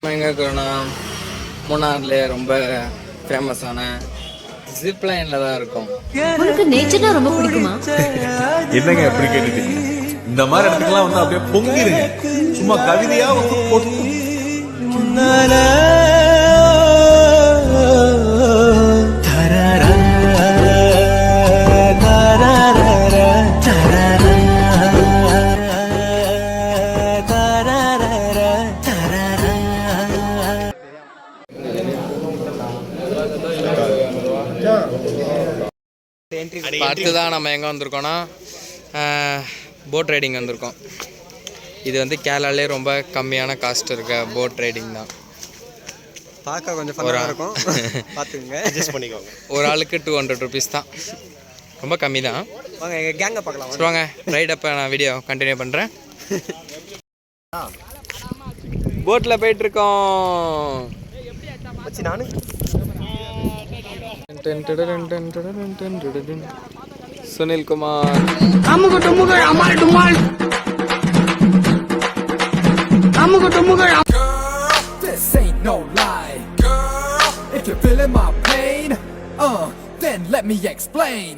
எங்கே இருக்கிறோன்னா மூணாறுல ரொம்ப ஃபேமஸான ஜிப் லைனில் தான் இருக்கும். உங்களுக்கு நேச்சர்னா ரொம்ப பிடிக்குமா? என்னங்க எப்படி கேட்டுட்டீங்க? இந்த மாதிரி இடத்துக்குலாம் வந்து அப்படியே பொங்கிருங்க. சும்மா கவிதையா வந்து போட்டு பார்த்து தான் நம்ம எங்கே வந்திருக்கோன்னா போட் ரைடிங் வந்திருக்கோம். இது வந்து கேரளாலே ரொம்ப கம்மியான காஸ்ட் இருக்க போட் ரைடிங் தான். பார்க்க கொஞ்சம் ஃபன்னாக இருக்கும், பார்த்துக்குங்க, அட்ஜஸ்ட் பண்ணிக்கோங்க. ஒரு ஆளுக்கு 200 ருபீஸ் தான், ரொம்ப கம்மி தான். வாங்க எங்கள் கேங்கை பார்க்கலாம். சொல்லுவாங்க ரைட். அப்போ நான் வீடியோ கண்டினியூ பண்ணுறேன். போட்டில் போயிட்டுருக்கோம். வச்சு நானு Sunil Kumar. This ain't no lie, girl. If you're feeling my pain, then let me explain.